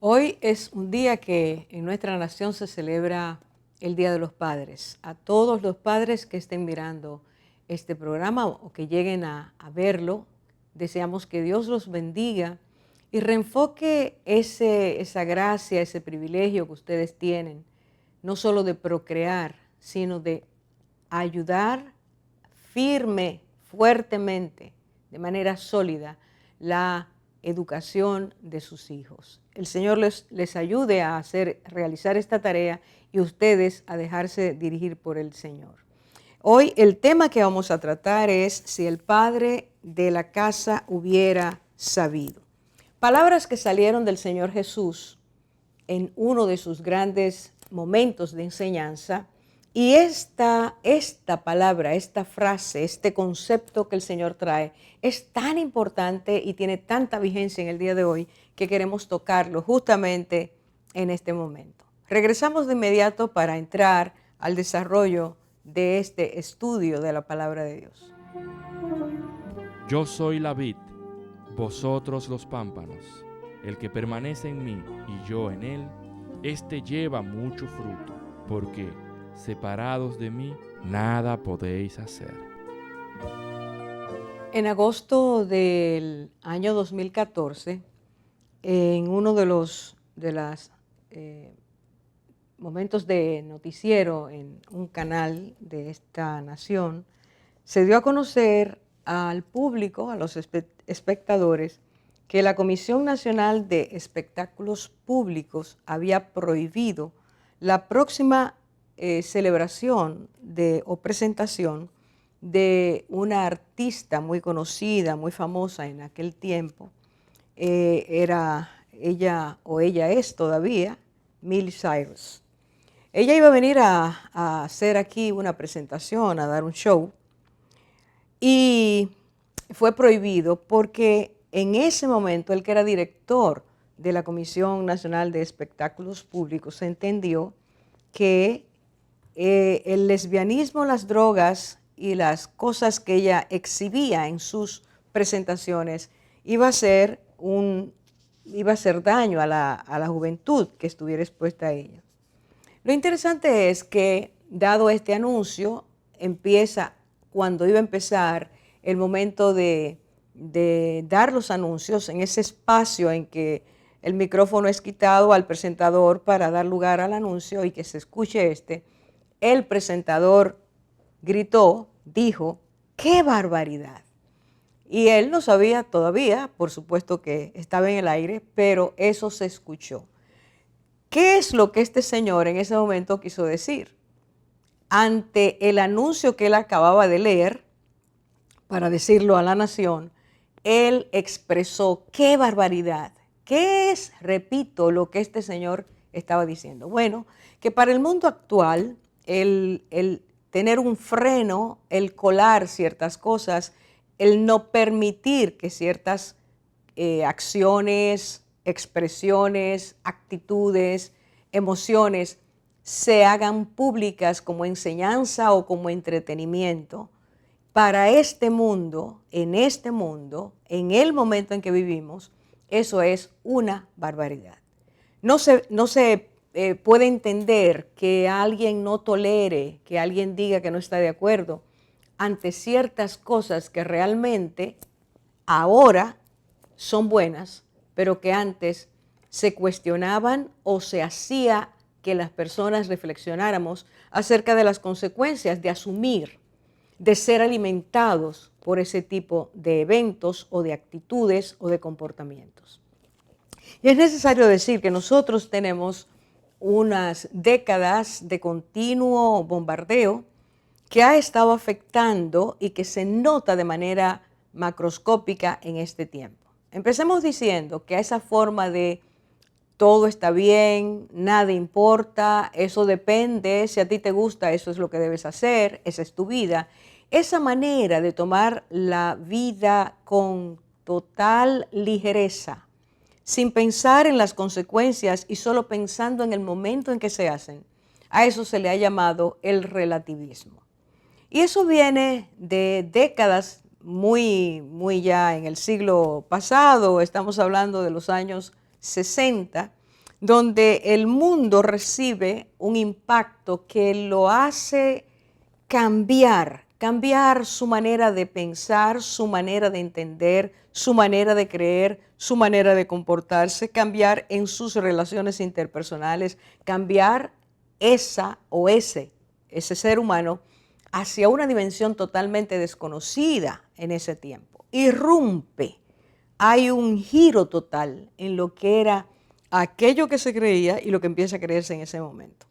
Hoy es un día que en nuestra nación se celebra el Día de los Padres. A todos los padres que estén mirando este programa o que lleguen a verlo, deseamos que Dios los bendiga y reenfoque esa gracia, ese privilegio que ustedes tienen, no solo de procrear, sino de ayudar firme, fuertemente, de manera sólida, la educación de sus hijos. El Señor les ayude a realizar esta tarea y ustedes a dejarse dirigir por el Señor. Hoy el tema que vamos a tratar es si el padre de la casa hubiera sabido. Palabras que salieron del Señor Jesús en uno de sus grandes momentos de enseñanza. Y esta palabra, esta frase, este concepto que el Señor trae es tan importante y tiene tanta vigencia en el día de hoy que queremos tocarlo justamente en este momento. Regresamos de inmediato para entrar al desarrollo de este estudio de la palabra de Dios. Yo soy la vid, vosotros los pámpanos. El que permanece en mí y yo en él, éste lleva mucho fruto, porque separados de mí, nada podéis hacer. En agosto del año 2014, en uno de los momentos de noticiero en un canal de esta nación, se dio a conocer al público, a los espectadores, que la Comisión Nacional de Espectáculos Públicos había prohibido la próxima celebración o presentación de una artista muy conocida, muy famosa en aquel tiempo. Era ella, o ella es todavía, Miley Cyrus. Ella iba a venir a hacer aquí una presentación, a dar un show, y fue prohibido porque en ese momento el que era director de la Comisión Nacional de Espectáculos Públicos se entendió que el lesbianismo, las drogas y las cosas que ella exhibía en sus presentaciones iba a hacer daño a la juventud que estuviera expuesta a ella. Lo interesante es que, dado este anuncio, empieza cuando iba a empezar el momento de dar los anuncios, en ese espacio en que el micrófono es quitado al presentador para dar lugar al anuncio y que se escuche el presentador gritó, dijo, ¡qué barbaridad! Y él no sabía todavía, por supuesto que estaba en el aire, pero eso se escuchó. ¿Qué es lo que este señor en ese momento quiso decir? Ante el anuncio que él acababa de leer, para decirlo a la nación, él expresó, ¡qué barbaridad! ¿Qué es, repito, lo que este señor estaba diciendo? Bueno, que para el mundo actual, el tener un freno, el colar ciertas cosas, el no permitir que ciertas acciones, expresiones, actitudes, emociones se hagan públicas como enseñanza o como entretenimiento, para este mundo, en el momento en que vivimos, eso es una barbaridad. No se puede entender que alguien no tolere, que alguien diga que no está de acuerdo ante ciertas cosas que realmente ahora son buenas, pero que antes se cuestionaban o se hacía que las personas reflexionáramos acerca de las consecuencias de asumir, de ser alimentados por ese tipo de eventos o de actitudes o de comportamientos. Y es necesario decir que nosotros tenemos unas décadas de continuo bombardeo que ha estado afectando y que se nota de manera macroscópica en este tiempo. Empecemos diciendo que a esa forma de todo está bien, nada importa, eso depende, si a ti te gusta, eso es lo que debes hacer, esa es tu vida. Esa manera de tomar la vida con total ligereza, sin pensar en las consecuencias y solo pensando en el momento en que se hacen, a eso se le ha llamado el relativismo. Y eso viene de décadas muy ya en el siglo pasado, estamos hablando de los años 60, donde el mundo recibe un impacto que lo hace cambiar su manera de pensar, su manera de entender, su manera de creer, su manera de comportarse, cambiar en sus relaciones interpersonales, cambiar esa o ese ser humano hacia una dimensión totalmente desconocida en ese tiempo. Irrumpe, hay un giro total en lo que era aquello que se creía y lo que empieza a creerse en ese momento.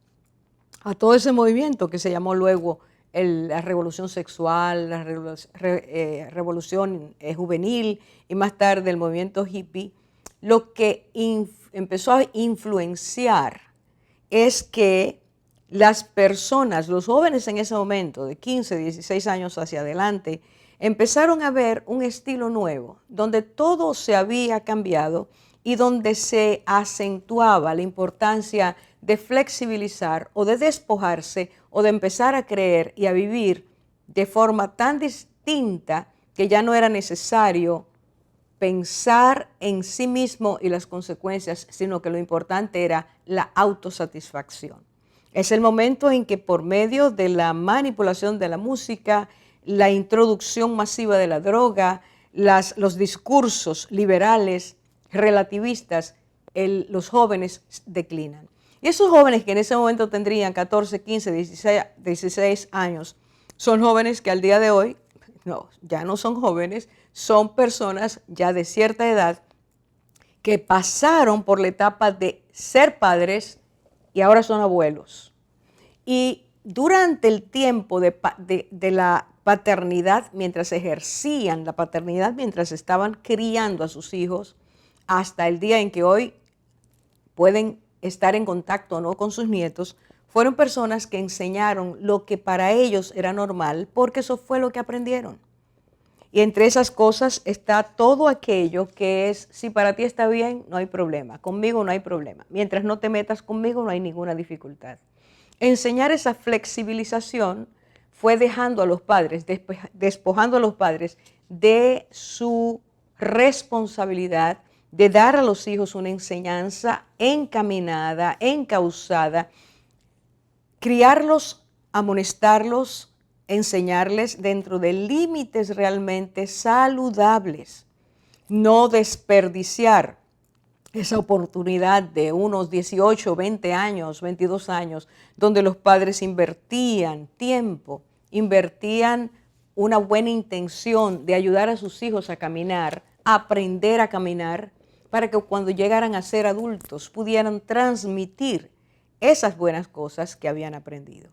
A todo ese movimiento que se llamó luego la revolución sexual, la revolución juvenil y más tarde el movimiento hippie, lo que empezó a influenciar es que las personas, los jóvenes en ese momento, de 15, 16 años hacia adelante, empezaron a ver un estilo nuevo, donde todo se había cambiado y donde se acentuaba la importancia de flexibilizar o de despojarse o de empezar a creer y a vivir de forma tan distinta que ya no era necesario pensar en sí mismo y las consecuencias, sino que lo importante era la autosatisfacción. Es el momento en que por medio de la manipulación de la música, la introducción masiva de la droga, los discursos liberales, relativistas, los jóvenes declinan. Y esos jóvenes que en ese momento tendrían 14, 15, 16 años, son jóvenes que al día de hoy, no, ya no son jóvenes, son personas ya de cierta edad que pasaron por la etapa de ser padres y ahora son abuelos. Y durante el tiempo de la paternidad, mientras ejercían la paternidad, mientras estaban criando a sus hijos, hasta el día en que hoy pueden estar en contacto o no con sus nietos, fueron personas que enseñaron lo que para ellos era normal, porque eso fue lo que aprendieron. Y entre esas cosas está todo aquello que es, si para ti está bien, no hay problema, conmigo no hay problema. Mientras no te metas conmigo, no hay ninguna dificultad. Enseñar esa flexibilización fue dejando a los padres, despojando a los padres de su responsabilidad de dar a los hijos una enseñanza encaminada, encauzada, criarlos, amonestarlos, enseñarles dentro de límites realmente saludables, no desperdiciar esa oportunidad de unos 18, 20 años, 22 años, donde los padres invertían tiempo, invertían una buena intención de ayudar a sus hijos a caminar, a aprender a caminar, para que cuando llegaran a ser adultos pudieran transmitir esas buenas cosas que habían aprendido.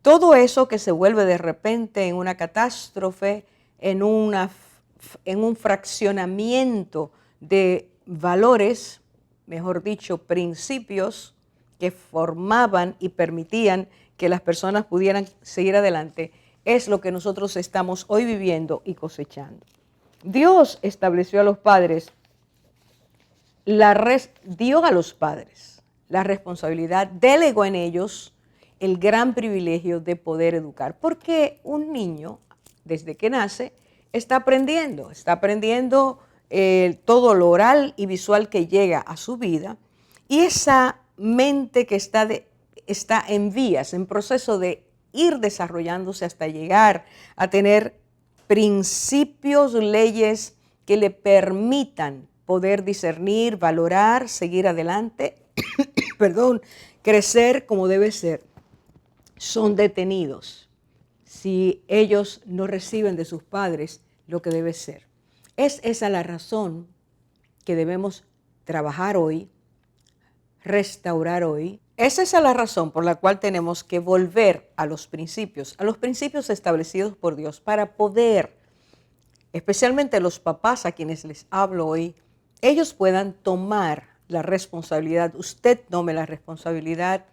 Todo eso que se vuelve de repente en una catástrofe, en un fraccionamiento de valores, mejor dicho, principios que formaban y permitían que las personas pudieran seguir adelante, es lo que nosotros estamos hoy viviendo y cosechando. Dios estableció a los padres, dio a los padres la responsabilidad, delegó en ellos el gran privilegio de poder educar, porque un niño, desde que nace, está aprendiendo todo lo oral y visual que llega a su vida, y esa mente que está en vías, en proceso de ir desarrollándose hasta llegar a tener principios, leyes que le permitan poder discernir, valorar, seguir adelante, crecer como debe ser, son detenidos si ellos no reciben de sus padres lo que debe ser. Es esa la razón que debemos trabajar hoy, restaurar hoy. Es esa la razón por la cual tenemos que volver a los principios establecidos por Dios para poder, especialmente los papás a quienes les hablo hoy, ellos puedan tomar la responsabilidad, usted tome la responsabilidad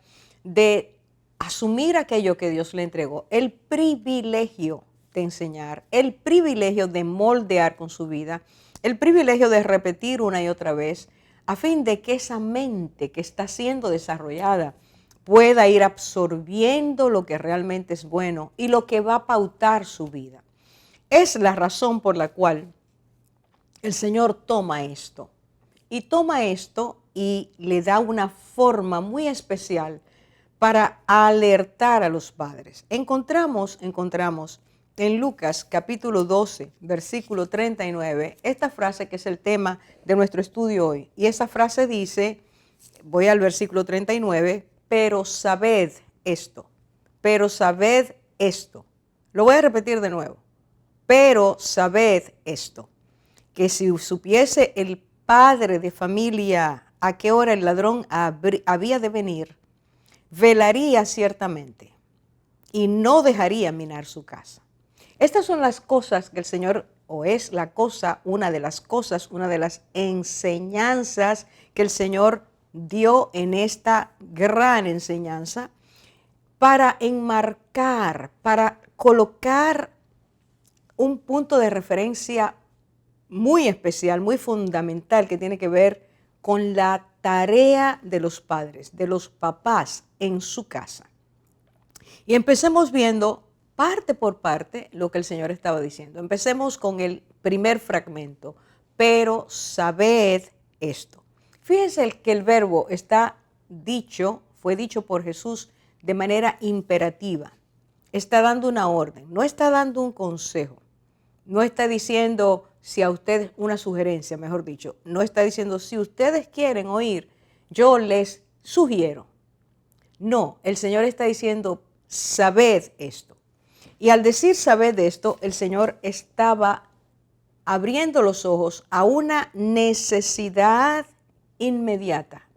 de asumir aquello que Dios le entregó, el privilegio de enseñar, el privilegio de moldear con su vida, el privilegio de repetir una y otra vez, a fin de que esa mente que está siendo desarrollada pueda ir absorbiendo lo que realmente es bueno y lo que va a pautar su vida. Es la razón por la cual el Señor toma esto. Y toma esto y le da una forma muy especial para alertar a los padres. Encontramos en Lucas capítulo 12, versículo 39, esta frase que es el tema de nuestro estudio hoy. Y esa frase dice, voy al versículo 39, pero sabed esto, pero sabed esto. Lo voy a repetir de nuevo, pero sabed esto, que si supiese el padre de familia a qué hora el ladrón había de venir, velaría ciertamente y no dejaría minar su casa. Estas son las cosas que el Señor, o es la cosa, una de las enseñanzas que el Señor dio en esta gran enseñanza para enmarcar, para colocar un punto de referencia muy especial, muy fundamental, que tiene que ver con la tarea de los padres, de los papás en su casa. Y empecemos viendo parte por parte lo que el Señor estaba diciendo. Empecemos con el primer fragmento, pero sabed esto. Fíjense que el verbo fue dicho por Jesús de manera imperativa. Está dando una orden, no está dando un consejo. No está diciendo si a ustedes, una sugerencia, mejor dicho, no está diciendo si ustedes quieren oír, yo les sugiero. No, el Señor está diciendo, sabed esto. Y al decir sabed esto, el Señor estaba abriendo los ojos a una necesidad inmediata.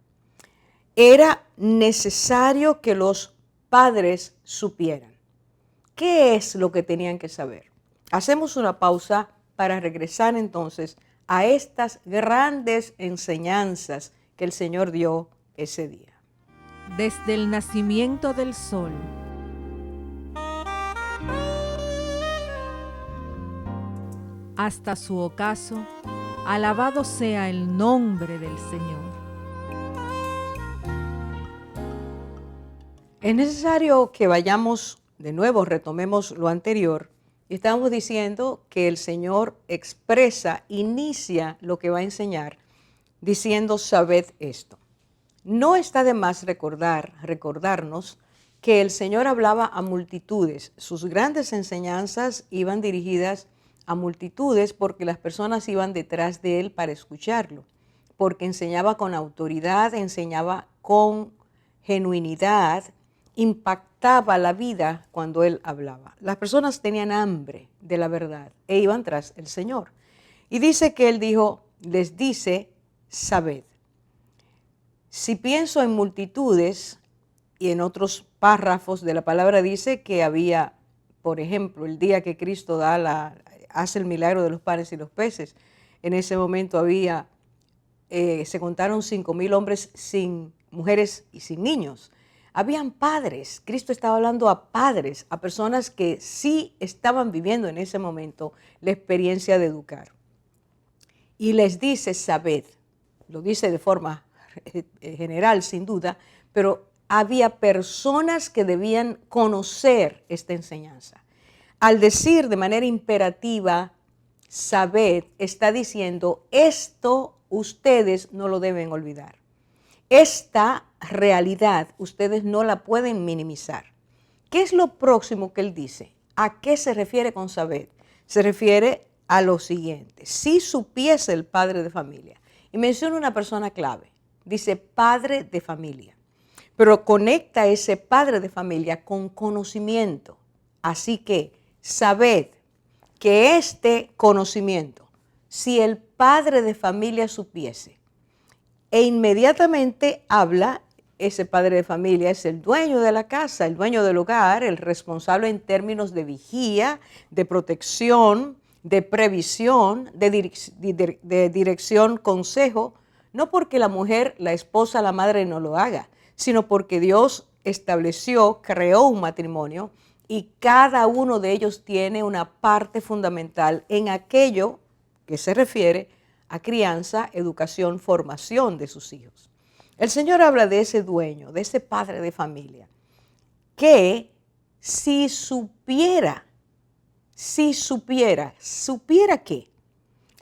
Era necesario que los padres supieran. ¿Qué es lo que tenían que saber? Hacemos una pausa para regresar entonces a estas grandes enseñanzas que el Señor dio ese día. Desde el nacimiento del sol hasta su ocaso, alabado sea el nombre del Señor. Es necesario que vayamos de nuevo, retomemos lo anterior. Estamos diciendo que el Señor inicia lo que va a enseñar, diciendo, sabed esto. No está de más recordarnos que el Señor hablaba a multitudes. Sus grandes enseñanzas iban dirigidas a multitudes porque las personas iban detrás de Él para escucharlo, porque enseñaba con autoridad, enseñaba con genuinidad, impactaba la vida cuando Él hablaba. Las personas tenían hambre de la verdad e iban tras el Señor. Y dice que Él les dice, sabed. Si pienso en multitudes, y en otros párrafos de la palabra dice que había, por ejemplo, el día que Cristo hace el milagro de los panes y los peces, en ese momento se contaron 5,000 hombres sin mujeres y sin niños. Habían padres, Cristo estaba hablando a padres, a personas que sí estaban viviendo en ese momento la experiencia de educar. Y les dice, sabed, lo dice de forma general sin duda, pero había personas que debían conocer esta enseñanza. Al decir de manera imperativa, sabed, está diciendo, esto ustedes no lo deben olvidar. Esta realidad ustedes no la pueden minimizar. ¿Qué es lo próximo que Él dice? ¿A qué se refiere con sabed? Se refiere a lo siguiente. Si supiese el padre de familia, y menciona una persona clave, dice padre de familia, pero conecta ese padre de familia con conocimiento. Así que sabed que este conocimiento, si el padre de familia supiese, e inmediatamente habla, ese padre de familia es el dueño de la casa, el dueño del hogar, el responsable en términos de vigía, de protección, de previsión, de dirección, consejo, no porque la mujer, la esposa, la madre no lo haga, sino porque Dios creó un matrimonio y cada uno de ellos tiene una parte fundamental en aquello que se refiere a crianza, educación, formación de sus hijos. El Señor habla de ese dueño, de ese padre de familia, que si supiera qué,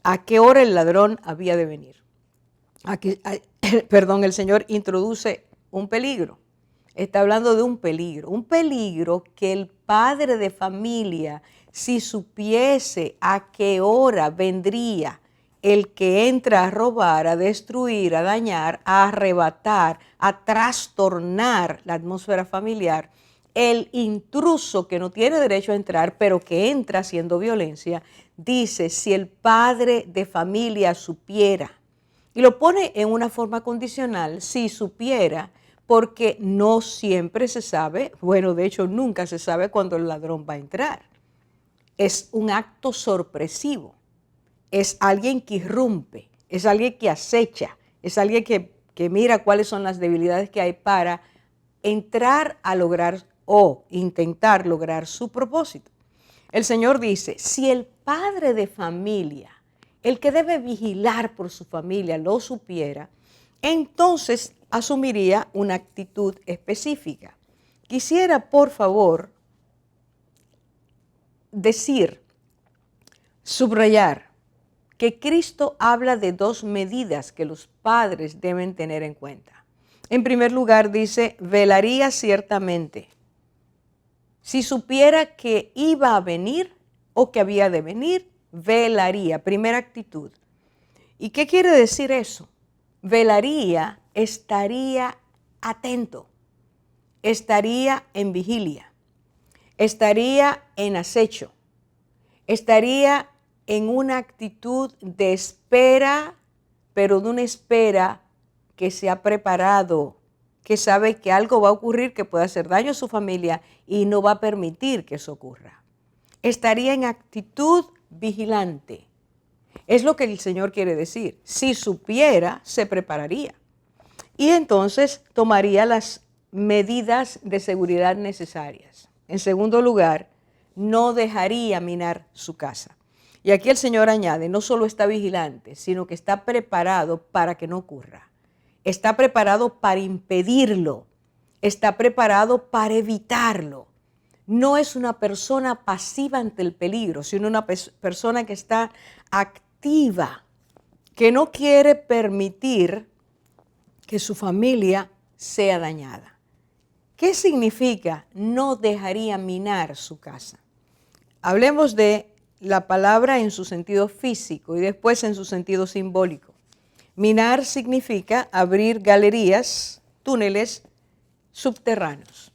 a qué hora el ladrón había de venir, el Señor introduce un peligro. Está hablando de un peligro que el padre de familia, si supiese a qué hora vendría el que entra a robar, a destruir, a dañar, a arrebatar, a trastornar la atmósfera familiar, el intruso que no tiene derecho a entrar, pero que entra haciendo violencia, dice, si el padre de familia supiera, y lo pone en una forma condicional, si supiera, porque no siempre se sabe, bueno, de hecho nunca se sabe cuándo el ladrón va a entrar. Es un acto sorpresivo, es alguien que irrumpe, es alguien que acecha, es alguien que mira cuáles son las debilidades que hay para entrar a lograr o intentar lograr su propósito. El Señor dice, si el padre de familia, el que debe vigilar por su familia, lo supiera, entonces asumiría una actitud específica. Quisiera, por favor, subrayar, que Cristo habla de dos medidas que los padres deben tener en cuenta. En primer lugar, dice, velaría ciertamente. Si supiera que iba a venir o que había de venir, velaría. Primera actitud. ¿Y qué quiere decir eso? Velaría, estaría atento, estaría en vigilia, estaría en acecho, estaría en una actitud de espera, pero de una espera que se ha preparado, que sabe que algo va a ocurrir que puede hacer daño a su familia y no va a permitir que eso ocurra. Estaría en actitud vigilante. Es lo que el Señor quiere decir. Si supiera, se prepararía. Y entonces tomaría las medidas de seguridad necesarias. En segundo lugar, no dejaría minar su casa. Y aquí el Señor añade, no solo está vigilante, sino que está preparado para que no ocurra. Está preparado para impedirlo. Está preparado para evitarlo. No es una persona pasiva ante el peligro, sino una persona que está activa, que no quiere permitir que su familia sea dañada. ¿Qué significa no dejaría minar su casa? Hablemos de la palabra en su sentido físico y después en su sentido simbólico. Minar significa abrir galerías, túneles subterráneos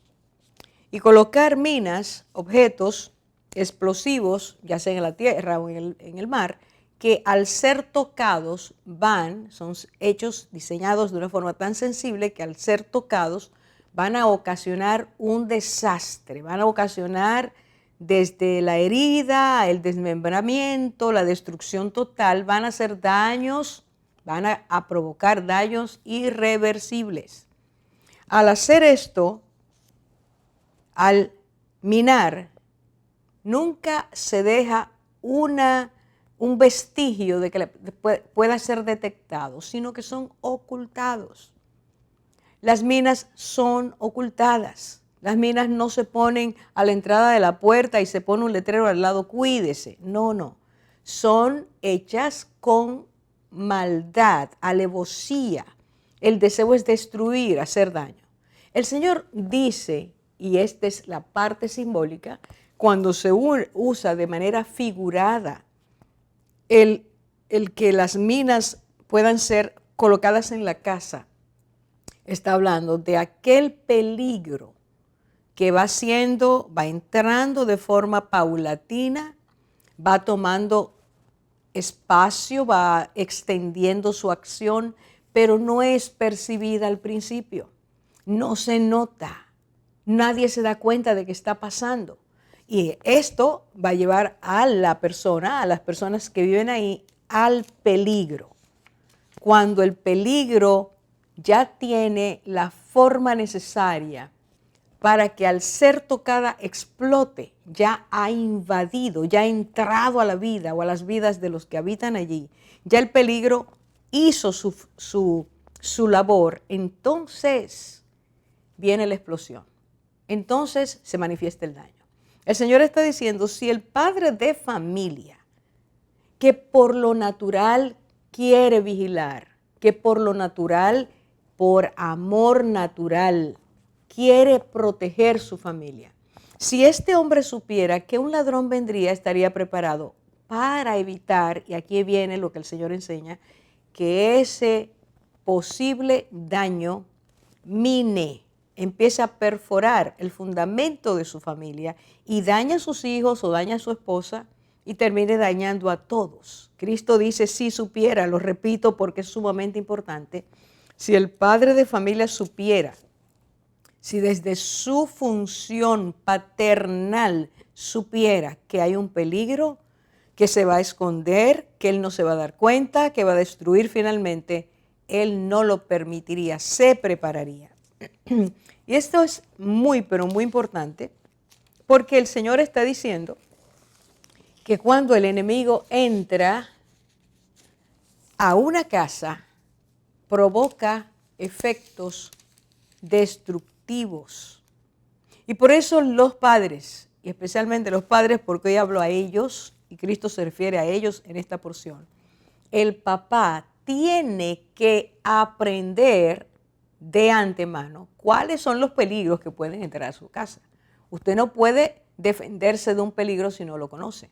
y colocar minas, objetos explosivos, ya sea en la tierra o en el mar, que al ser tocados son hechos, diseñados de una forma tan sensible que al ser tocados van a ocasionar un desastre, van a ocasionar desde la herida, el desmembramiento, la destrucción total, van a hacer daños, van a provocar daños irreversibles. Al hacer esto, al minar, nunca se deja un vestigio de que pueda ser detectado, sino que son ocultados. Las minas son ocultadas. Las minas no se ponen a la entrada de la puerta y se pone un letrero al lado, cuídese. No, no. Son hechas con maldad, alevosía. El deseo es destruir, hacer daño. El Señor dice, y esta es la parte simbólica, cuando se usa de manera figurada el que las minas puedan ser colocadas en la casa, está hablando de aquel peligro que va entrando de forma paulatina, va tomando espacio, va extendiendo su acción, pero no es percibida al principio, no se nota, nadie se da cuenta de que está pasando. Y esto va a llevar a las personas que viven ahí, al peligro. Cuando el peligro ya tiene la forma necesaria para que al ser tocada explote, ya ha invadido, ya ha entrado a la vida o a las vidas de los que habitan allí, ya el peligro hizo su labor, entonces viene la explosión, entonces se manifiesta el daño. El Señor está diciendo, si el padre de familia, que por lo natural quiere vigilar, que por lo natural, por amor natural, quiere proteger su familia. Si este hombre supiera que un ladrón vendría, estaría preparado para evitar, y aquí viene lo que el Señor enseña, que ese posible daño mine, empieza a perforar el fundamento de su familia y daña a sus hijos o daña a su esposa y termine dañando a todos. Cristo dice, si supiera, lo repito porque es sumamente importante, si el padre de familia supiera, si desde su función paternal supiera que hay un peligro, que se va a esconder, que él no se va a dar cuenta, que va a destruir finalmente, él no lo permitiría, se prepararía. Y esto es muy, pero muy importante, porque el Señor está diciendo que cuando el enemigo entra a una casa, provoca efectos destructivos. Y por eso los padres, y especialmente los padres, porque hoy hablo a ellos, y Cristo se refiere a ellos en esta porción, el papá tiene que aprender de antemano cuáles son los peligros que pueden entrar a su casa. Usted no puede defenderse de un peligro si no lo conoce.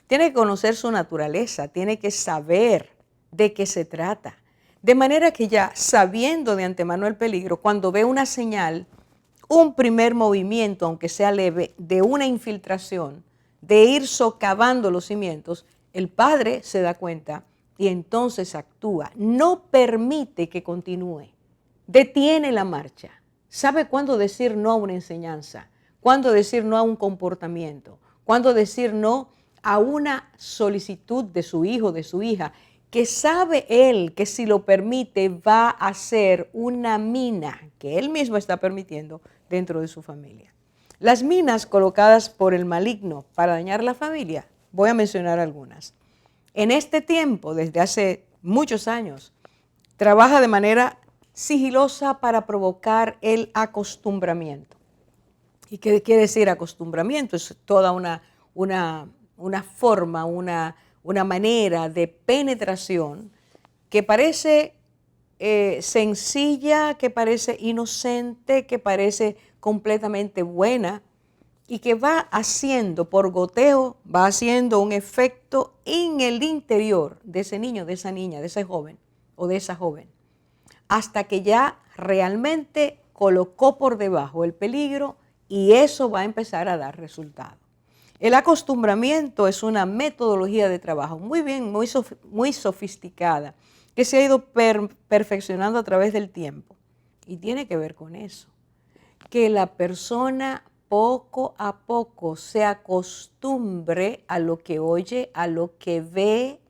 Tiene que conocer su naturaleza, tiene que saber de qué se trata. De manera que ya sabiendo de antemano el peligro, cuando ve una señal, un primer movimiento, aunque sea leve, de una infiltración, de ir socavando los cimientos, el padre se da cuenta y entonces actúa. No permite que continúe. Detiene la marcha. Sabe cuándo decir no a una enseñanza, cuándo decir no a un comportamiento, cuándo decir no a una solicitud de su hijo, de su hija, que sabe él que si lo permite va a ser una mina que él mismo está permitiendo dentro de su familia. Las minas colocadas por el maligno para dañar la familia, voy a mencionar algunas. En este tiempo, desde hace muchos años, trabaja de manera sigilosa para provocar el acostumbramiento. ¿Y qué quiere decir acostumbramiento? Es toda una forma, una manera de penetración que parece sencilla, que parece inocente, que parece completamente buena y que va haciendo por goteo, va haciendo un efecto en el interior de ese niño, de esa niña, de ese joven o de esa joven, hasta que ya realmente colocó por debajo el peligro y eso va a empezar a dar resultado. El acostumbramiento es una metodología de trabajo muy sofisticada, que se ha ido perfeccionando a través del tiempo. Y tiene que ver con eso, que la persona poco a poco se acostumbre a lo que oye, a lo que ve,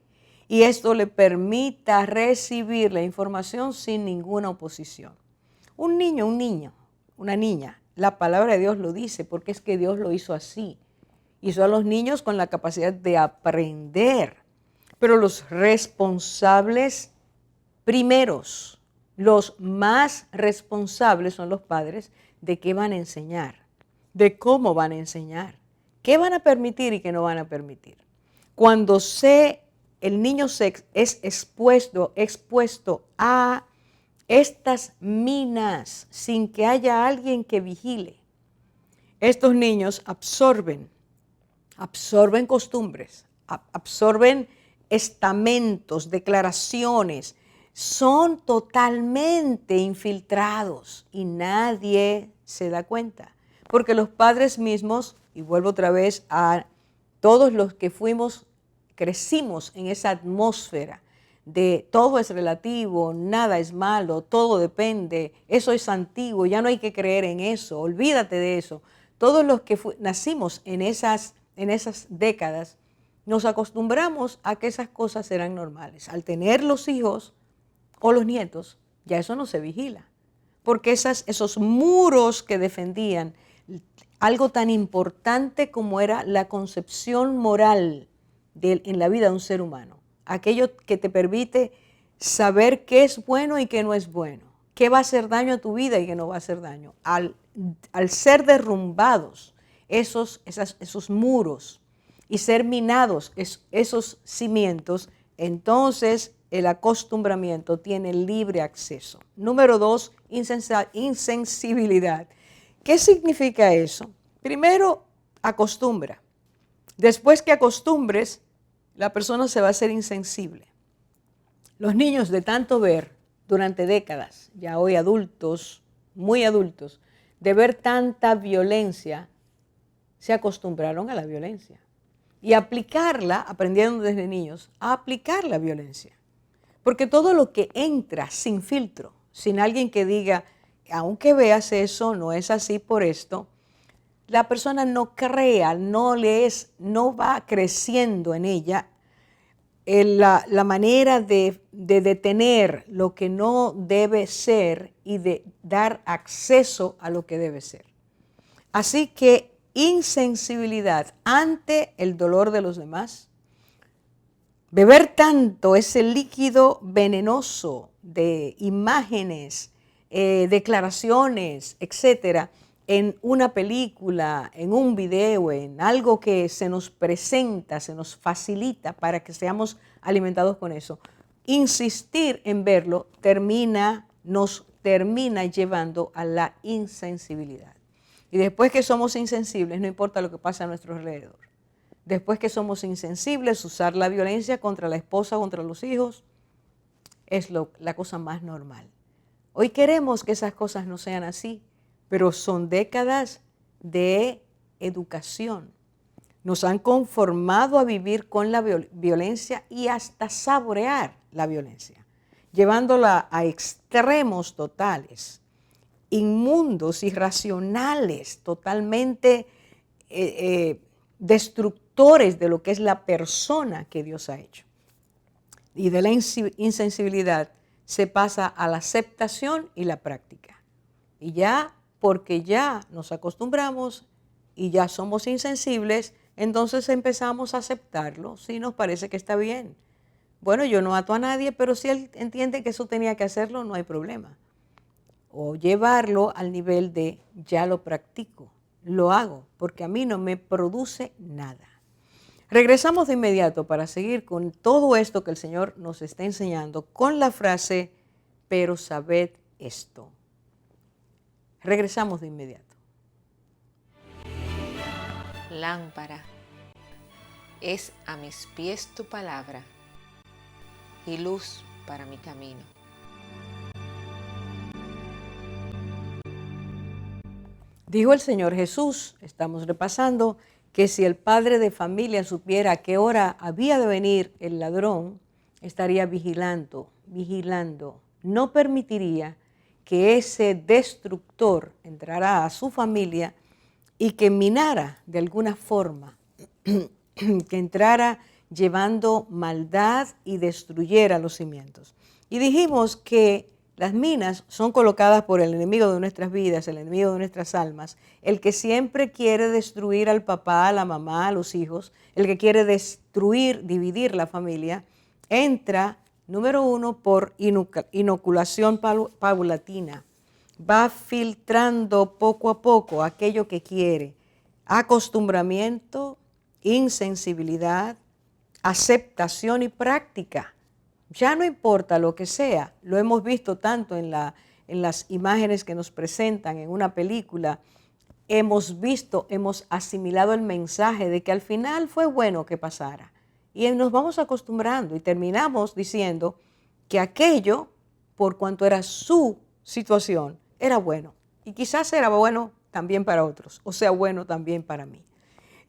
y esto le permita recibir la información sin ninguna oposición. Un niño, una niña, la palabra de Dios lo dice, porque es que Dios lo hizo así. Hizo a los niños con la capacidad de aprender, pero los responsables primeros, los más responsables son los padres de qué van a enseñar, de cómo van a enseñar, qué van a permitir y qué no van a permitir. Cuando el niño es expuesto a estas minas sin que haya alguien que vigile, estos niños absorben costumbres, absorben estamentos, declaraciones, son totalmente infiltrados y nadie se da cuenta. Porque los padres mismos, y vuelvo otra vez a todos los que crecimos en esa atmósfera de todo es relativo, nada es malo, todo depende, eso es antiguo, ya no hay que creer en eso, olvídate de eso. Todos los que nacimos en esas décadas, nos acostumbramos a que esas cosas eran normales. Al tener los hijos o los nietos, ya eso no se vigila. Porque esos muros que defendían algo tan importante como era la concepción moral en la vida de un ser humano, aquello que te permite saber qué es bueno y qué no es bueno, qué va a hacer daño a tu vida y qué no va a hacer daño. Al ser derrumbados esos muros y ser minados esos cimientos, entonces el acostumbramiento tiene libre acceso. Número 2, insensibilidad. ¿Qué significa eso? Primero, acostumbra. Después que acostumbres, la persona se va a hacer insensible. Los niños de tanto ver durante décadas, ya hoy adultos, muy adultos, de ver tanta violencia, se acostumbraron a la violencia. Y aplicarla, aprendiendo desde niños, a aplicar la violencia. Porque todo lo que entra sin filtro, sin alguien que diga, aunque veas eso, no es así por esto, la persona no crea, no va creciendo en ella la manera de detener lo que no debe ser y de dar acceso a lo que debe ser. Así que insensibilidad ante el dolor de los demás, beber tanto ese líquido venenoso de imágenes, declaraciones, etcétera, en una película, en un video, en algo que se nos presenta, se nos facilita para que seamos alimentados con eso. Insistir en verlo nos termina llevando a la insensibilidad. Y después que somos insensibles, no importa lo que pasa a nuestro alrededor. Después que somos insensibles, usar la violencia contra la esposa, contra los hijos, es la cosa más normal. Hoy queremos que esas cosas no sean así, pero son décadas de educación. Nos han conformado a vivir con la violencia y hasta saborear la violencia, llevándola a extremos totales, inmundos, irracionales, totalmente destructores de lo que es la persona que Dios ha hecho. Y de la insensibilidad se pasa a la aceptación y la práctica. Y ya, porque ya nos acostumbramos y ya somos insensibles, entonces empezamos a aceptarlo, si nos parece que está bien. Bueno, yo no ato a nadie, pero si él entiende que eso tenía que hacerlo, no hay problema. O llevarlo al nivel de ya lo practico, lo hago, porque a mí no me produce nada. Regresamos de inmediato para seguir con todo esto que el Señor nos está enseñando con la frase, pero sabed esto. Regresamos de inmediato. Lámpara es a mis pies tu palabra y luz para mi camino. Dijo el Señor Jesús, estamos repasando, que si el padre de familia supiera a qué hora había de venir el ladrón, estaría vigilando, no permitiría que ese destructor entrara a su familia y que minara de alguna forma, que entrara llevando maldad y destruyera los cimientos. Y dijimos que las minas son colocadas por el enemigo de nuestras vidas, el enemigo de nuestras almas, el que siempre quiere destruir al papá, a la mamá, a los hijos, el que quiere destruir, dividir la familia, entra, número 1, por inoculación paulatina. Va filtrando poco a poco aquello que quiere. Acostumbramiento, insensibilidad, aceptación y práctica. Ya no importa lo que sea, lo hemos visto tanto en las imágenes que nos presentan en una película, hemos asimilado el mensaje de que al final fue bueno que pasara. Y nos vamos acostumbrando y terminamos diciendo que aquello, por cuanto era su situación, era bueno. Y quizás era bueno también para otros, o sea, bueno también para mí.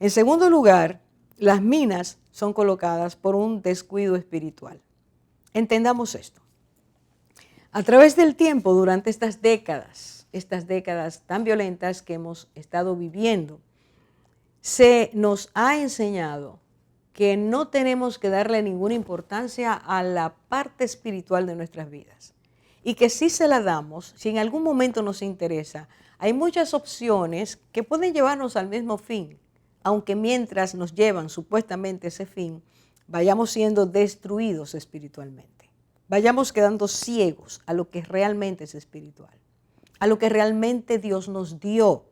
En segundo lugar, las minas son colocadas por un descuido espiritual. Entendamos esto. A través del tiempo, durante estas décadas tan violentas que hemos estado viviendo, se nos ha enseñado que no tenemos que darle ninguna importancia a la parte espiritual de nuestras vidas. Y que si se la damos, si en algún momento nos interesa, hay muchas opciones que pueden llevarnos al mismo fin, aunque mientras nos llevan supuestamente ese fin, vayamos siendo destruidos espiritualmente. Vayamos quedando ciegos a lo que realmente es espiritual, a lo que realmente Dios nos dio,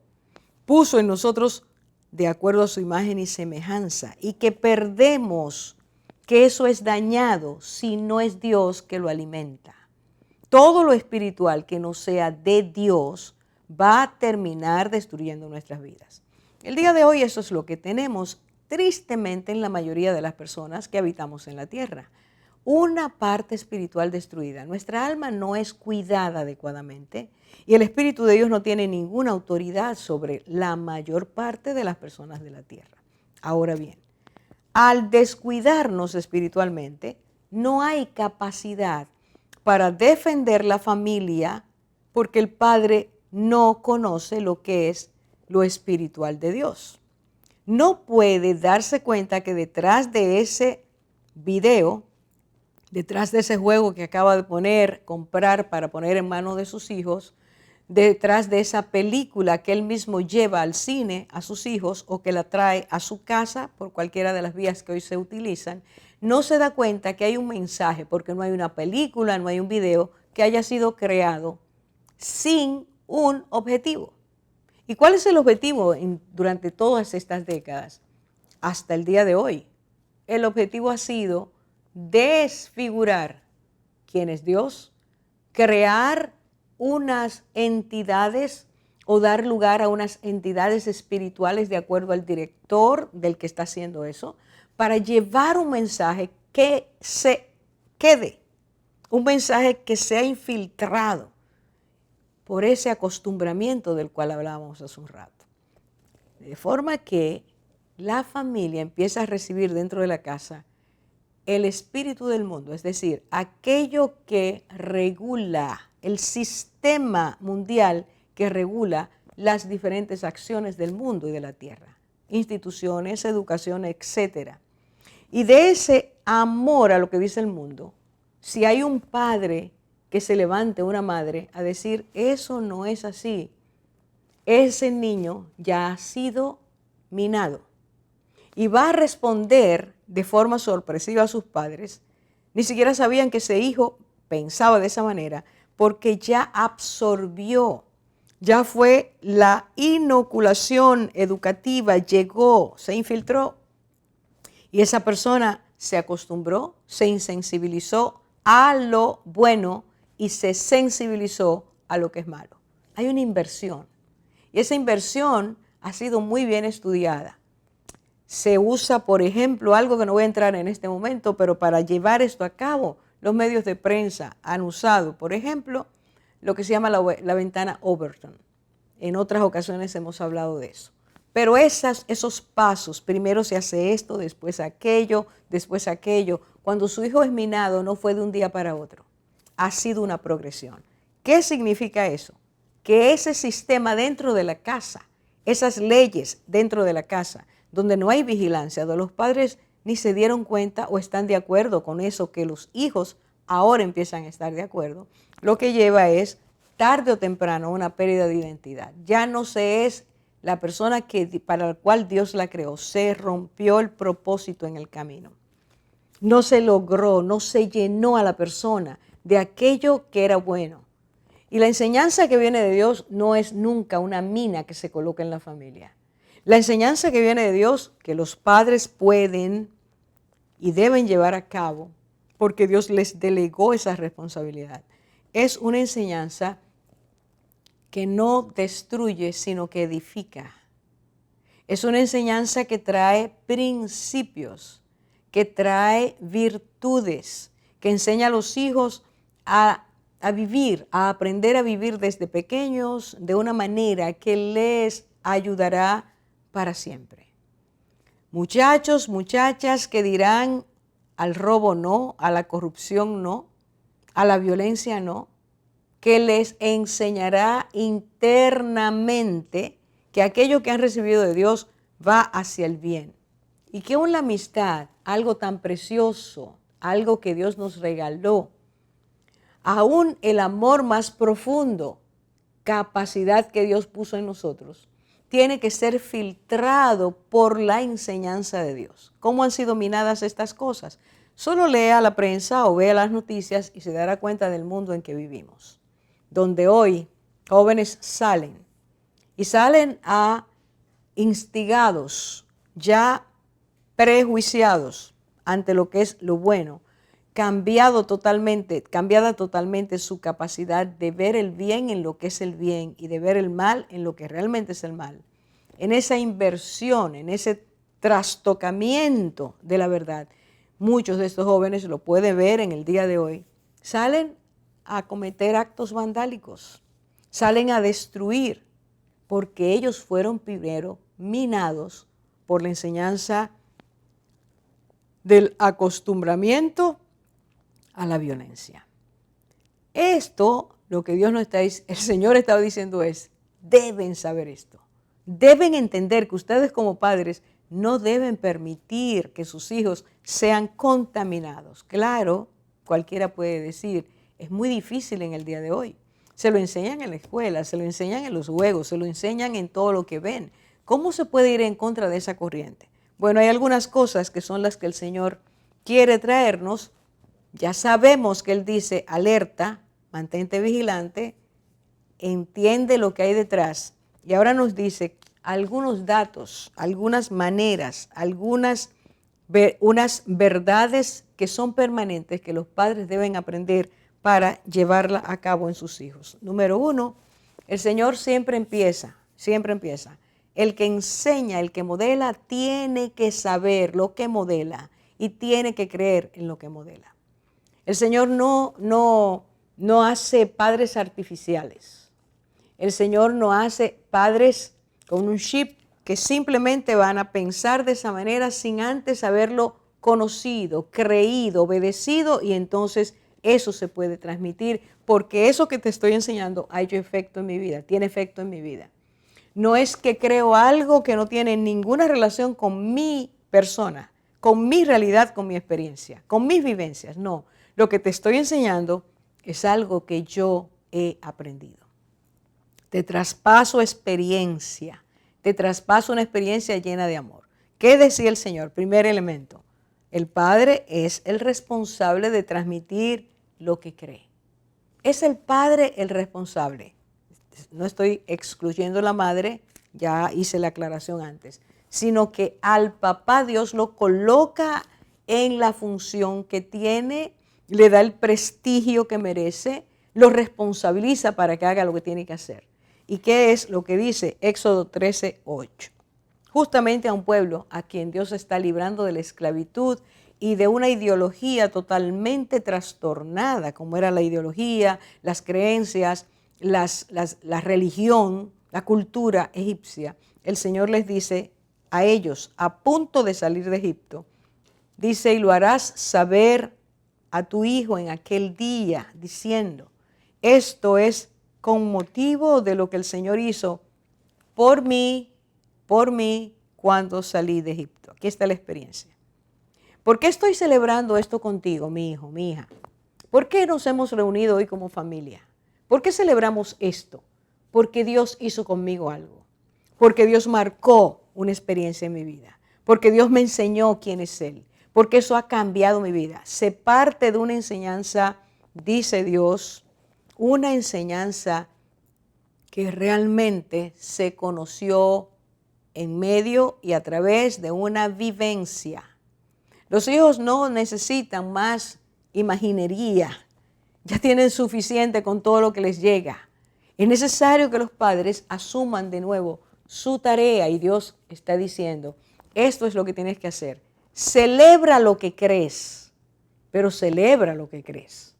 puso en nosotros de acuerdo a su imagen y semejanza, y que perdemos que eso es dañado si no es Dios que lo alimenta. Todo lo espiritual que no sea de Dios va a terminar destruyendo nuestras vidas. El día de hoy eso es lo que tenemos tristemente en la mayoría de las personas que habitamos en la tierra. Una parte espiritual destruida. Nuestra alma no es cuidada adecuadamente y el Espíritu de Dios no tiene ninguna autoridad sobre la mayor parte de las personas de la tierra. Ahora bien, al descuidarnos espiritualmente, no hay capacidad para defender la familia porque el padre no conoce lo que es lo espiritual de Dios. No puede darse cuenta que detrás de ese video, detrás de ese juego que acaba de comprar para poner en manos de sus hijos, detrás de esa película que él mismo lleva al cine a sus hijos o que la trae a su casa por cualquiera de las vías que hoy se utilizan, no se da cuenta que hay un mensaje porque no hay una película, no hay un video que haya sido creado sin un objetivo. ¿Y cuál es el objetivo durante todas estas décadas? Hasta el día de hoy. El objetivo ha sido desfigurar quién es Dios, crear unas entidades o dar lugar a unas entidades espirituales de acuerdo al director del que está haciendo eso, para llevar un mensaje que se quede, un mensaje que sea infiltrado por ese acostumbramiento del cual hablábamos hace un rato. De forma que la familia empieza a recibir dentro de la casa el espíritu del mundo, es decir, aquello que regula, el sistema mundial que regula las diferentes acciones del mundo y de la tierra, instituciones, educación, etcétera. Y de ese amor a lo que dice el mundo, si hay un padre que se levante, una madre, a decir, eso no es así, ese niño ya ha sido minado y va a responder de forma sorpresiva a sus padres. Ni siquiera sabían que ese hijo pensaba de esa manera porque ya absorbió, ya fue la inoculación educativa, llegó, se infiltró. Y esa persona se acostumbró, se insensibilizó a lo bueno y se sensibilizó a lo que es malo. Hay una inversión. Y esa inversión ha sido muy bien estudiada. Se usa, por ejemplo, algo que no voy a entrar en este momento, pero para llevar esto a cabo, los medios de prensa han usado, por ejemplo, lo que se llama la ventana Overton. En otras ocasiones hemos hablado de eso. Pero esos pasos, primero se hace esto, después aquello. Cuando su hijo es minado no fue de un día para otro, ha sido una progresión. ¿Qué significa eso? Que ese sistema dentro de la casa, esas leyes dentro de la casa, donde no hay vigilancia, donde los padres ni se dieron cuenta o están de acuerdo con eso que los hijos ahora empiezan a estar de acuerdo, lo que lleva es tarde o temprano una pérdida de identidad. Ya no se es la persona para la cual Dios la creó, se rompió el propósito en el camino. No se logró, no se llenó a la persona de aquello que era bueno. Y la enseñanza que viene de Dios no es nunca una mina que se coloca en la familia. La enseñanza que viene de Dios, que los padres pueden y deben llevar a cabo, porque Dios les delegó esa responsabilidad, es una enseñanza que no destruye, sino que edifica. Es una enseñanza que trae principios, que trae virtudes, que enseña a los hijos a vivir, a aprender a vivir desde pequeños de una manera que les ayudará para siempre. Muchachos, muchachas que dirán al robo no, a la corrupción no, a la violencia no, que les enseñará internamente que aquello que han recibido de Dios va hacia el bien. Y que aún la amistad, algo tan precioso, algo que Dios nos regaló, aún el amor más profundo, capacidad que Dios puso en nosotros, tiene que ser filtrado por la enseñanza de Dios. ¿Cómo han sido minadas estas cosas? Solo lea la prensa o vea las noticias y se dará cuenta del mundo en que vivimos, donde hoy jóvenes salen instigados, ya prejuiciados ante lo que es lo bueno, cambiada totalmente su capacidad de ver el bien en lo que es el bien y de ver el mal en lo que realmente es el mal. En esa inversión, en ese trastocamiento de la verdad, muchos de estos jóvenes lo pueden ver en el día de hoy, salen a cometer actos vandálicos, salen a destruir, porque ellos fueron primero minados por la enseñanza del acostumbramiento a la violencia. Esto, lo que Dios nos está diciendo, el Señor estaba diciendo es, deben saber esto. Deben entender que ustedes como padres no deben permitir que sus hijos sean contaminados. Claro, cualquiera puede decir, es muy difícil en el día de hoy. Se lo enseñan en la escuela, se lo enseñan en los juegos, se lo enseñan en todo lo que ven. ¿Cómo se puede ir en contra de esa corriente? Bueno, hay algunas cosas que son las que el Señor quiere traernos. Ya sabemos que Él dice, alerta, mantente vigilante, entiende lo que hay detrás. Y ahora nos dice algunos datos, algunas maneras, unas verdades que son permanentes que los padres deben aprender para llevarla a cabo en sus hijos. Número 1, el Señor siempre empieza. El que enseña, el que modela, tiene que saber lo que modela y tiene que creer en lo que modela. El Señor no hace padres artificiales. El Señor no hace padres con un chip que simplemente van a pensar de esa manera sin antes haberlo conocido, creído, obedecido, y entonces eso se puede transmitir porque eso que te estoy enseñando ha hecho efecto en mi vida, tiene efecto en mi vida. No es que creo algo que no tiene ninguna relación con mi persona, con mi realidad, con mi experiencia, con mis vivencias, no. Lo que te estoy enseñando es algo que yo he aprendido. Te traspaso experiencia, te traspaso una experiencia llena de amor. ¿Qué decía el Señor? Primer elemento, el padre es el responsable de transmitir lo que cree. Es el padre el responsable. No estoy excluyendo a la madre, ya hice la aclaración antes, sino que al papá Dios lo coloca en la función que tiene, le da el prestigio que merece, lo responsabiliza para que haga lo que tiene que hacer. ¿Y qué es lo que dice Éxodo 13:8? Justamente a un pueblo a quien Dios está librando de la esclavitud y de una ideología totalmente trastornada, como era la ideología, las creencias, la religión, la cultura egipcia. El Señor les dice a ellos, a punto de salir de Egipto, dice, y lo harás saber a tu hijo en aquel día, diciendo, esto es con motivo de lo que el Señor hizo por mí, cuando salí de Egipto. Aquí está la experiencia. ¿Por qué estoy celebrando esto contigo, mi hijo, mi hija? ¿Por qué nos hemos reunido hoy como familia? ¿Por qué celebramos esto? Porque Dios hizo conmigo algo. Porque Dios marcó una experiencia en mi vida. Porque Dios me enseñó quién es Él. Porque eso ha cambiado mi vida. Se parte de una enseñanza, dice Dios, una enseñanza que realmente se conoció en medio y a través de una vivencia. Los hijos no necesitan más imaginería, ya tienen suficiente con todo lo que les llega. Es necesario que los padres asuman de nuevo su tarea y Dios está diciendo, esto es lo que tienes que hacer. Celebra lo que crees, pero celebra lo que crees.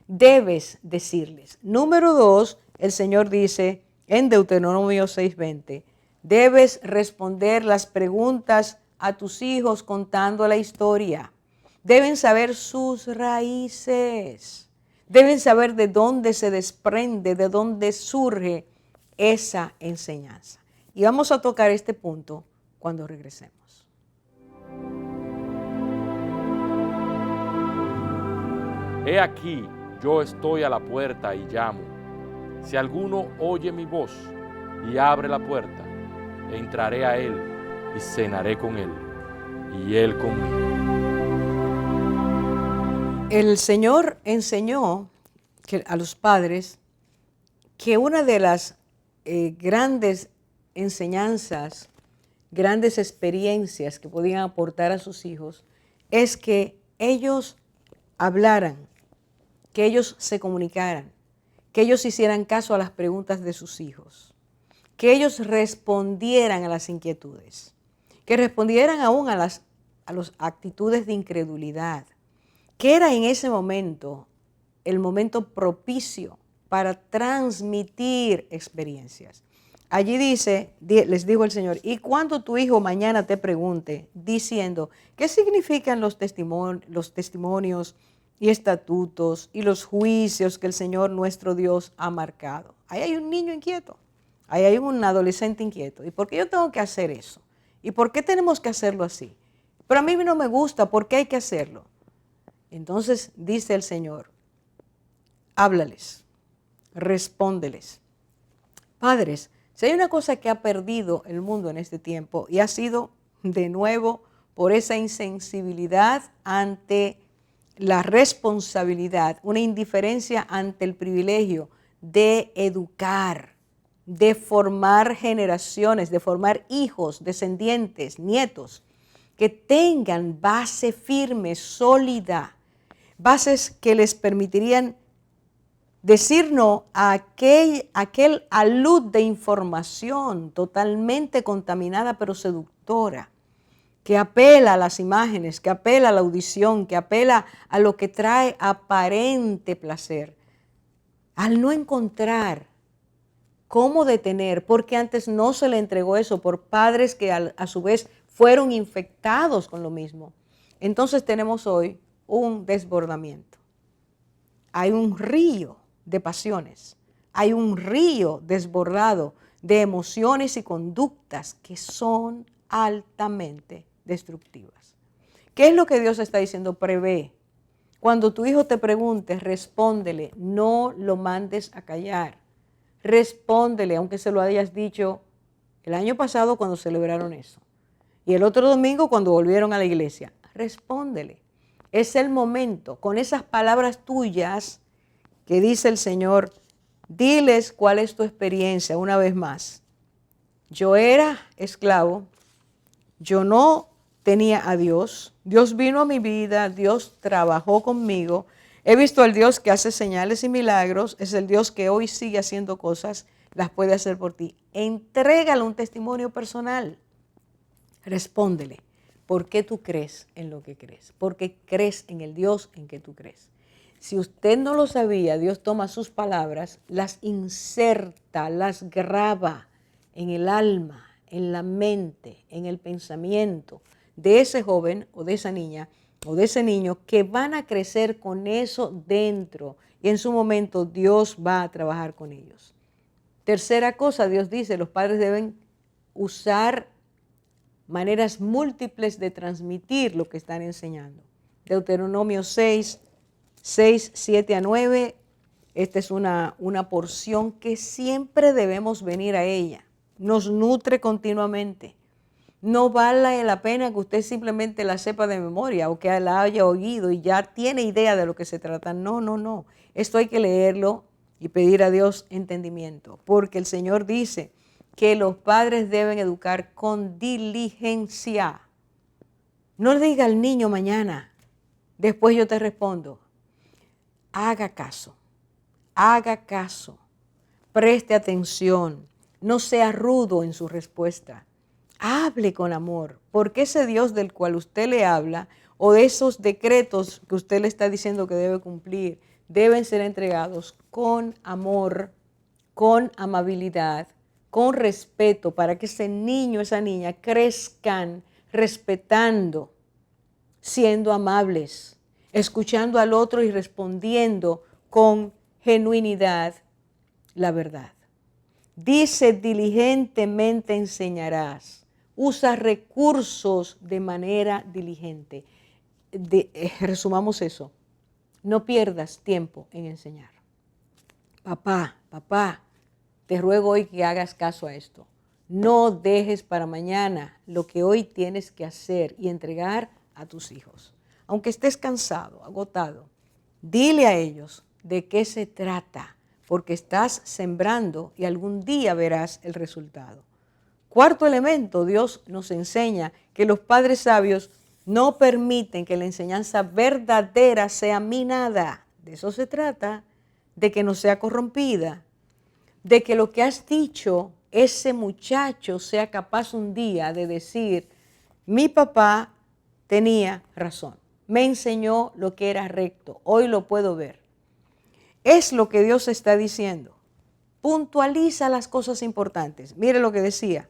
Debes decirles. Número 2, el Señor dice en Deuteronomio 6:20, debes responder las preguntas a tus hijos contando la historia. Deben saber sus raíces. Deben saber de dónde se desprende, de dónde surge esa enseñanza. Y vamos a tocar este punto cuando regresemos. He aquí, yo estoy a la puerta y llamo. Si alguno oye mi voz y abre la puerta, entraré a él y cenaré con él, y él conmigo. El Señor enseñó a los padres que una de las grandes enseñanzas, grandes experiencias que podían aportar a sus hijos es que ellos hablaran, que ellos se comunicaran, que ellos hicieran caso a las preguntas de sus hijos, que ellos respondieran a las inquietudes, que respondieran aún a las actitudes de incredulidad, que era en ese momento el momento propicio para transmitir experiencias. Allí dice, les dijo el Señor, y cuando tu hijo mañana te pregunte, diciendo, ¿qué significan los testimonios y estatutos y los juicios que el Señor nuestro Dios ha marcado? Ahí hay un niño inquieto, ahí hay un adolescente inquieto. ¿Y por qué yo tengo que hacer eso? ¿Y por qué tenemos que hacerlo así? Pero a mí no me gusta, ¿por qué hay que hacerlo? Entonces dice el Señor, háblales, respóndeles. Padres, si hay una cosa que ha perdido el mundo en este tiempo y ha sido de nuevo por esa insensibilidad ante la responsabilidad, una indiferencia ante el privilegio de educar, de formar generaciones, de formar hijos, descendientes, nietos, que tengan base firme, sólida, bases que les permitirían decir no a aquel alud de información totalmente contaminada pero seductora, que apela a las imágenes, que apela a la audición, que apela a lo que trae aparente placer. Al no encontrar cómo detener, porque antes no se le entregó eso por padres que a su vez fueron infectados con lo mismo. Entonces tenemos hoy un desbordamiento. Hay un río de pasiones, hay un río desbordado de emociones y conductas que son altamente destructivas. ¿Qué es lo que Dios está diciendo? Prevé. Cuando tu hijo te pregunte, respóndele, no lo mandes a callar. Respóndele, aunque se lo hayas dicho el año pasado cuando celebraron eso. Y el otro domingo cuando volvieron a la iglesia. Respóndele. Es el momento, con esas palabras tuyas que dice el Señor, diles cuál es tu experiencia una vez más. Yo era esclavo, yo no tenía a Dios, Dios vino a mi vida, Dios trabajó conmigo, he visto al Dios que hace señales y milagros, es el Dios que hoy sigue haciendo cosas, las puede hacer por ti. Entrégale un testimonio personal, respóndele. ¿Por qué tú crees en lo que crees? ¿Por qué crees en el Dios en que tú crees? Si usted no lo sabía, Dios toma sus palabras, las inserta, las graba en el alma, en la mente, en el pensamiento de ese joven o de esa niña o de ese niño que van a crecer con eso dentro y en su momento Dios va a trabajar con ellos. Tercera cosa, Dios dice, los padres deben usar maneras múltiples de transmitir lo que están enseñando. Deuteronomio 6, 7 a 9, esta es una porción que siempre debemos venir a ella. Nos nutre continuamente. No vale la pena que usted simplemente la sepa de memoria o que la haya oído y ya tiene idea de lo que se trata. No, no, no. Esto hay que leerlo y pedir a Dios entendimiento, porque el Señor dice que los padres deben educar con diligencia. No le diga al niño mañana, después yo te respondo. Haga caso, preste atención, no sea rudo en su respuesta. Hable con amor, porque ese Dios del cual usted le habla o de esos decretos que usted le está diciendo que debe cumplir, deben ser entregados con amor, con amabilidad, con respeto, para que ese niño, esa niña crezcan respetando, siendo amables, escuchando al otro y respondiendo con genuinidad la verdad. Dice, diligentemente enseñarás. Usa recursos de manera diligente. Resumamos eso. No pierdas tiempo en enseñar. Papá, te ruego hoy que hagas caso a esto. No dejes para mañana lo que hoy tienes que hacer y entregar a tus hijos. Aunque estés cansado, agotado, dile a ellos de qué se trata, porque estás sembrando y algún día verás el resultado. Cuarto elemento, Dios nos enseña que los padres sabios no permiten que la enseñanza verdadera sea minada. De eso se trata, de que no sea corrompida, de que lo que has dicho, ese muchacho sea capaz un día de decir, mi papá tenía razón, me enseñó lo que era recto, hoy lo puedo ver. Es lo que Dios está diciendo. Puntualiza las cosas importantes. Mire lo que decía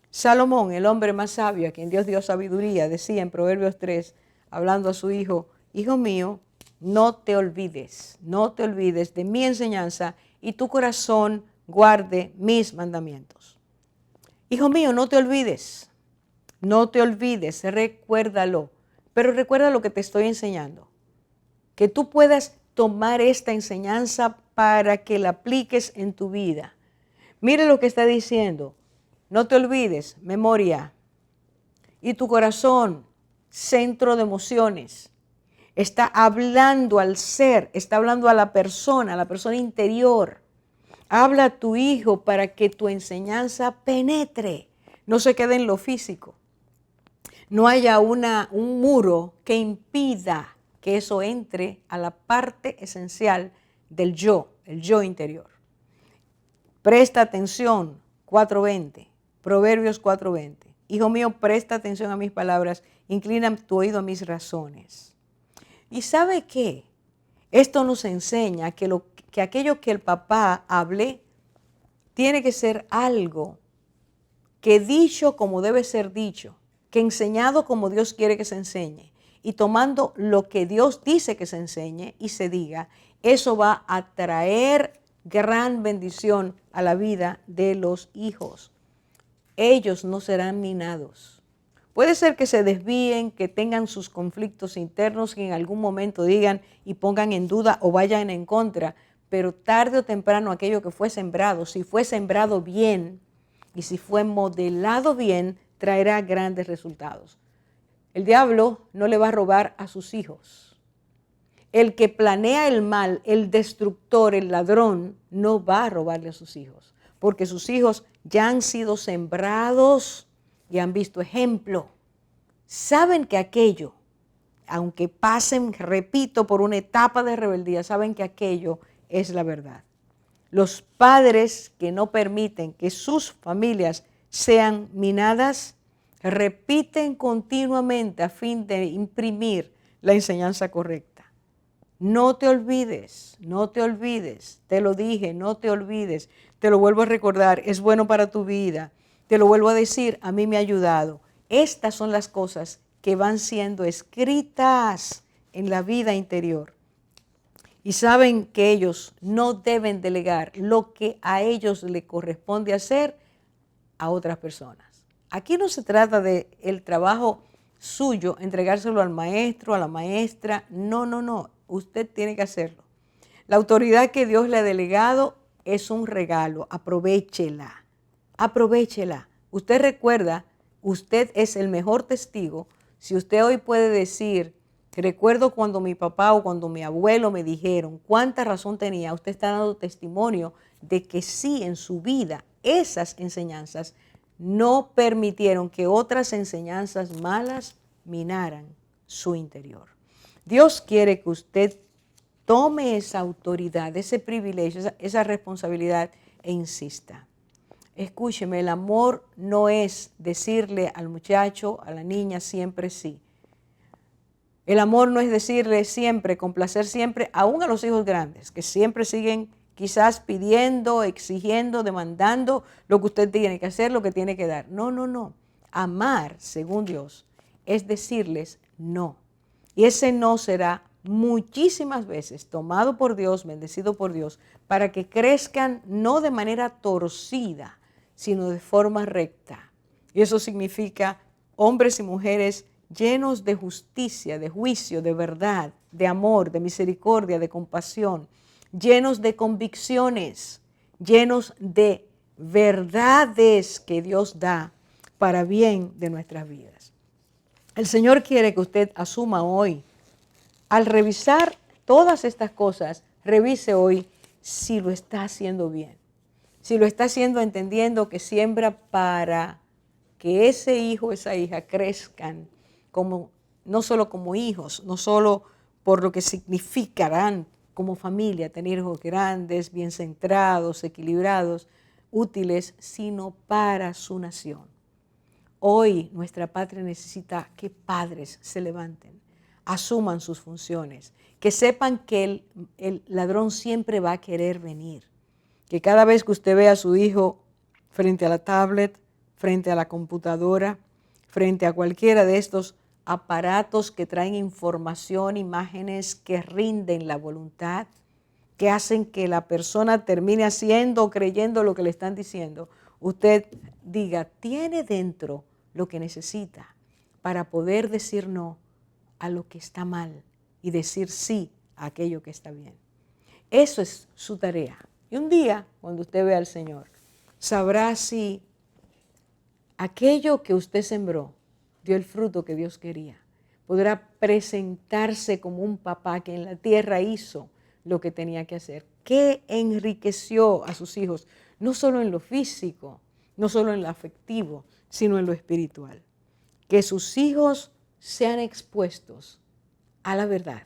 Salomón, el hombre más sabio, a quien Dios dio sabiduría, decía en Proverbios 3, hablando a su hijo, hijo mío, no te olvides de mi enseñanza y tu corazón guarde mis mandamientos. Hijo mío, no te olvides, recuérdalo, pero recuerda lo que te estoy enseñando, que tú puedas tomar esta enseñanza para que la apliques en tu vida. Mire lo que está diciendo, no te olvides, memoria, y tu corazón, centro de emociones, está hablando al ser, está hablando a la persona interior. Habla a tu hijo para que tu enseñanza penetre, no se quede en lo físico. No haya un muro que impida que eso entre a la parte esencial del yo, el yo interior. Presta atención, 4:20, Proverbios 4:20. Hijo mío, presta atención a mis palabras, inclina tu oído a mis razones. ¿Y sabe qué? Esto nos enseña que aquello que el papá hable tiene que ser algo que dicho como debe ser dicho, que enseñado como Dios quiere que se enseñe, y tomando lo que Dios dice que se enseñe y se diga, eso va a traer gran bendición a la vida de los hijos. Ellos no serán minados. Puede ser que se desvíen, que tengan sus conflictos internos, que en algún momento digan y pongan en duda o vayan en contra, pero tarde o temprano aquello que fue sembrado, si fue sembrado bien y si fue modelado bien, traerá grandes resultados. El diablo no le va a robar a sus hijos. El que planea el mal, el destructor, el ladrón, no va a robarle a sus hijos, porque sus hijos ya han sido sembrados y han visto ejemplo. Saben que aquello, aunque pasen, repito, por una etapa de rebeldía, saben que aquello es la verdad. Los padres que no permiten que sus familias sean minadas, repiten continuamente a fin de imprimir la enseñanza correcta. No te olvides, te lo dije, no te olvides, te lo vuelvo a recordar, es bueno para tu vida, te lo vuelvo a decir, a mí me ha ayudado. Estas son las cosas que van siendo escritas en la vida interior. Y saben que ellos no deben delegar lo que a ellos les corresponde hacer a otras personas. Aquí no se trata de el trabajo suyo, entregárselo al maestro, a la maestra. No. Usted tiene que hacerlo. La autoridad que Dios le ha delegado es un regalo. Aprovéchela. Usted recuerda, usted es el mejor testigo. Si usted hoy puede decir, recuerdo cuando mi papá o cuando mi abuelo me dijeron cuánta razón tenía, usted está dando testimonio de que sí, en su vida esas enseñanzas no permitieron que otras enseñanzas malas minaran su interior. Dios quiere que usted tome esa autoridad, ese privilegio, esa responsabilidad e insista. Escúcheme, el amor no es decirle al muchacho, a la niña siempre sí. El amor no es decirle siempre, complacer siempre, aún a los hijos grandes, que siempre siguen quizás pidiendo, exigiendo, demandando lo que usted tiene que hacer, lo que tiene que dar. No. Amar, según Dios, es decirles no. Y ese no será muchísimas veces tomado por Dios, bendecido por Dios, para que crezcan no de manera torcida, sino de forma recta. Y eso significa hombres y mujeres llenos de justicia, de juicio, de verdad, de amor, de misericordia, de compasión, llenos de convicciones, llenos de verdades que Dios da para bien de nuestras vidas. El Señor quiere que usted asuma hoy, al revisar todas estas cosas, revise hoy si lo está haciendo bien, si lo está haciendo entendiendo que siembra para que ese hijo, esa hija crezcan como no solo como hijos, no solo por lo que significarán como familia tener hijos grandes, bien centrados, equilibrados, útiles, sino para su nación. Hoy nuestra patria necesita que padres se levanten, asuman sus funciones, que sepan que el ladrón siempre va a querer venir, que cada vez que usted ve a su hijo frente a la tablet, frente a la computadora, frente a cualquiera de estos aparatos que traen información, imágenes que rinden la voluntad, que hacen que la persona termine haciendo o creyendo lo que le están diciendo, usted diga, tiene dentro lo que necesita para poder decir no a lo que está mal y decir sí a aquello que está bien. Eso es su tarea. Y un día, cuando usted vea al Señor, sabrá si aquello que usted sembró dio el fruto que Dios quería. Podrá presentarse como un papá que en la tierra hizo lo que tenía que hacer, que enriqueció a sus hijos, no solo en lo físico, no solo en lo afectivo, sino en lo espiritual. Que sus hijos sean expuestos a la verdad,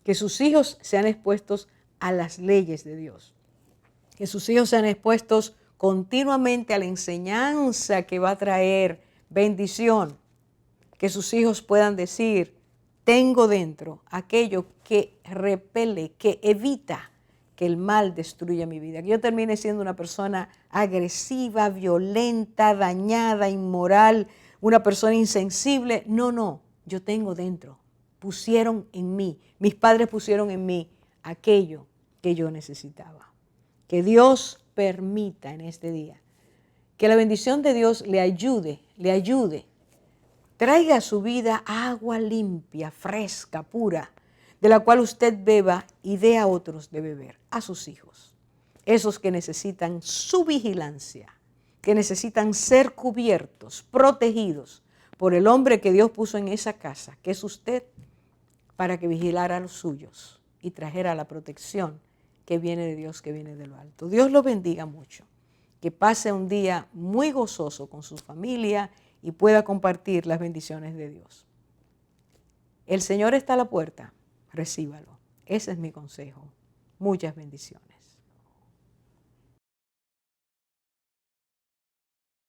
que sus hijos sean expuestos a las leyes de Dios, que sus hijos sean expuestos continuamente a la enseñanza que va a traer bendición, que sus hijos puedan decir, tengo dentro aquello que repele, que evita que el mal destruya mi vida, que yo termine siendo una persona agresiva, violenta, dañada, inmoral, una persona insensible. No, yo tengo dentro, pusieron en mí, mis padres pusieron en mí aquello que yo necesitaba. Que Dios permita en este día que la bendición de Dios le ayude, traiga a su vida agua limpia, fresca, pura, de la cual usted beba y dé a otros de beber, a sus hijos, esos que necesitan su vigilancia, que necesitan ser cubiertos, protegidos por el hombre que Dios puso en esa casa, que es usted, para que vigilara a los suyos y trajera la protección que viene de Dios, que viene de lo alto. Dios lo bendiga mucho, que pase un día muy gozoso con su familia y pueda compartir las bendiciones de Dios. El Señor está a la puerta, recíbalo. Ese es mi consejo. Muchas bendiciones.